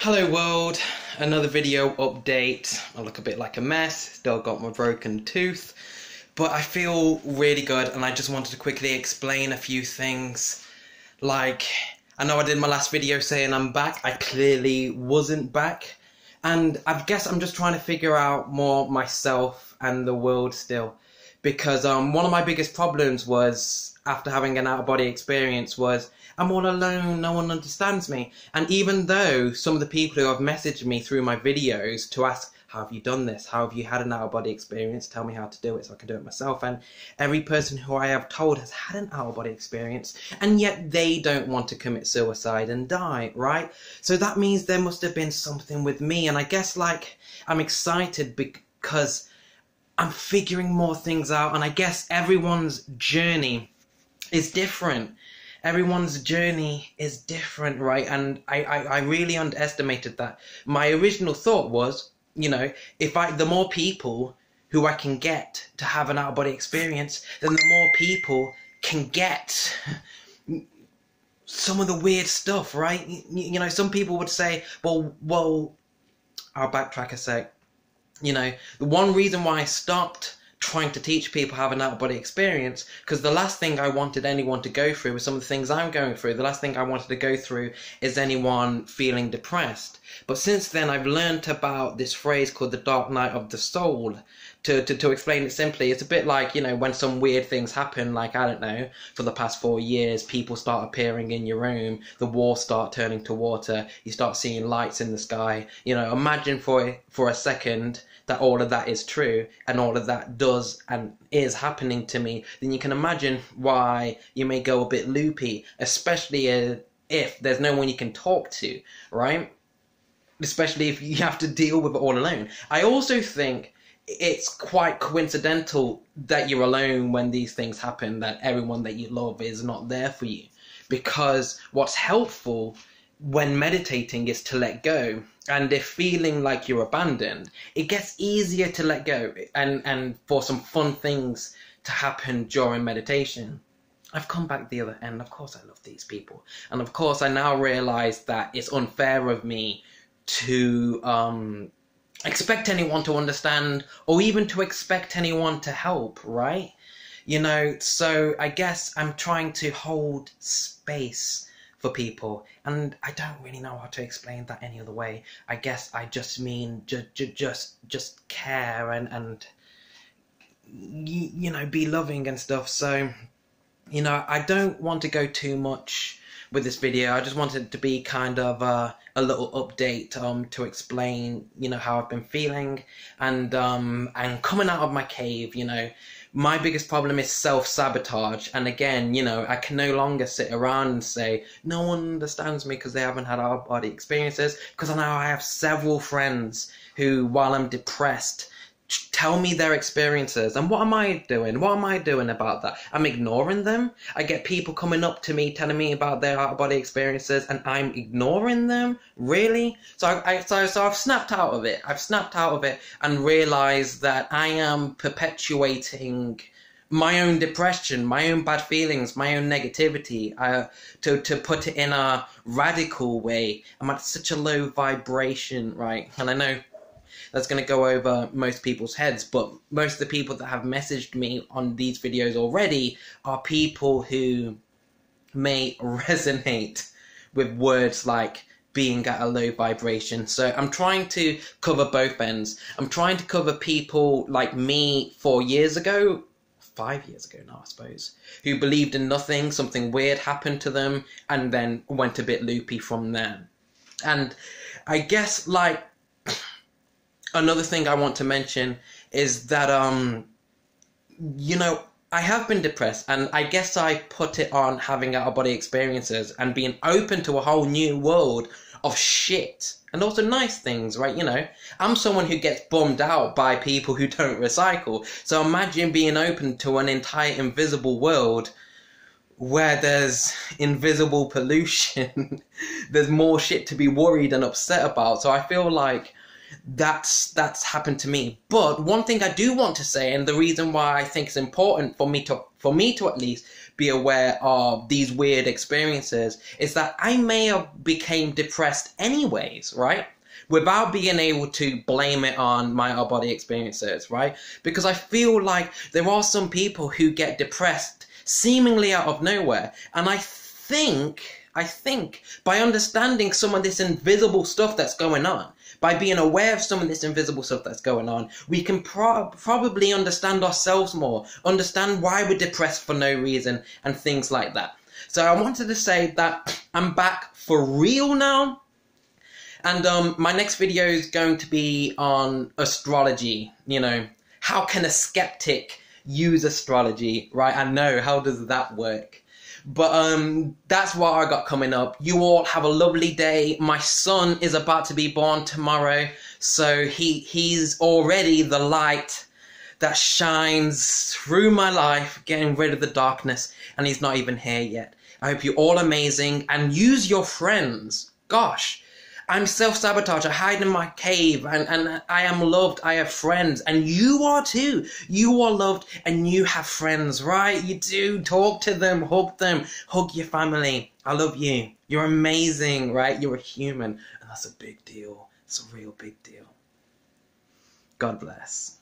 Hello world, another video update. I look a bit like a mess, still got my broken tooth, but I feel really good and I just wanted to quickly explain a few things. Like, I know I did my last video saying I'm back, I clearly wasn't back, and I guess I'm just trying to figure out more myself and the world still. Because one of my biggest problems was, after having an out-of-body experience, was I'm all alone, no one understands me. And even though some of the people who have messaged me through my videos to ask, how have you done this? How have you had an out-of-body experience? Tell me how to do it so I can do it myself. And every person who I have told has had an out-of-body experience, and yet they don't want to commit suicide and die, right? So that means there must have been something with me. And I guess, like, I'm excited because I'm figuring more things out, and I guess everyone's journey is different. Everyone's journey is different, right? And I really underestimated that. My original thought was, you know, the more people who I can get to have an out-of-body experience, then the more people can get some of the weird stuff, right? You know, some people would say, well, I'll backtrack a sec. You know, the one reason why I stopped trying to teach people how to have an out-of-body experience, because the last thing I wanted anyone to go through was some of the things I'm going through. The last thing I wanted to go through is anyone feeling depressed. But since then, I've learned about this phrase called the dark night of the soul. To explain it simply, it's a bit like, you know, when some weird things happen, like, I don't know, for the past 4 years, people start appearing in your room, the walls start turning to water, you start seeing lights in the sky. You know, imagine for a second that all of that is true, and all of that does and is happening to me, then you can imagine why you may go a bit loopy, especially if there's no one you can talk to, right? Especially if you have to deal with it all alone. I also think it's quite coincidental that you're alone when these things happen, that everyone that you love is not there for you. Because what's helpful when meditating is to let go. And if feeling like you're abandoned, it gets easier to let go and for some fun things to happen during meditation. I've come back the other end. Of course I love these people. And of course I now realize that it's unfair of me to expect anyone to understand, or even to expect anyone to help, right? You know, so I guess I'm trying to hold space for people, and I don't really know how to explain that any other way. I guess I just mean just care and you know, be loving and stuff. So, you know, I don't want to go too much with this video. I just wanted it to be kind of a little update to explain, you know, how I've been feeling and coming out of my cave. You know, my biggest problem is self-sabotage, and again, you know, I can no longer sit around and say no one understands me because they haven't had out-of-body experiences, because I know I have several friends who, while I'm depressed, tell me their experiences. And what am I doing? What am I doing about that? I'm ignoring them. I get people coming up to me telling me about their out-of-body experiences, and I'm ignoring them? Really? So I've snapped out of it. I've snapped out of it and realized that I am perpetuating my own depression, my own bad feelings, my own negativity, to put it in a radical way. I'm at such a low vibration, right? And I know that's going to go over most people's heads, but most of the people that have messaged me on these videos already are people who may resonate with words like being at a low vibration. So I'm trying to cover both ends. I'm trying to cover people like me 4 years ago, 5 years ago now, I suppose, who believed in nothing, something weird happened to them, and then went a bit loopy from there. And I guess, like, another thing I want to mention is that, you know, I have been depressed, and I guess I put it on having out-of-body experiences and being open to a whole new world of shit, and also nice things, right? You know, I'm someone who gets bummed out by people who don't recycle, so imagine being open to an entire invisible world where there's invisible pollution. There's more shit to be worried and upset about. So I feel like that's happened to me. But one thing I do want to say, and the reason why I think it's important for me to at least be aware of these weird experiences, is that I may have became depressed anyways, right? Without being able to blame it on my out-of-body experiences, right? Because I feel like there are some people who get depressed seemingly out of nowhere. And I think by understanding some of this invisible stuff that's going on, by being aware of some of this invisible stuff that's going on, we can probably understand ourselves more, understand why we're depressed for no reason, and things like that. So I wanted to say that I'm back for real now. And my next video is going to be on astrology. You know, how can a skeptic use astrology, right? I know, how does that work? But that's what I got coming up. You all have a lovely day. My son is about to be born tomorrow, so he's already the light that shines through my life, getting rid of the darkness, and he's not even here yet. I hope you're all amazing, and use your friends. Gosh, I'm self-sabotage. I hide in my cave, and I am loved. I have friends, and you are too. You are loved, and you have friends, right? You do. Talk to them, hug your family. I love you. You're amazing, right? You're a human, and that's a big deal. It's a real big deal. God bless.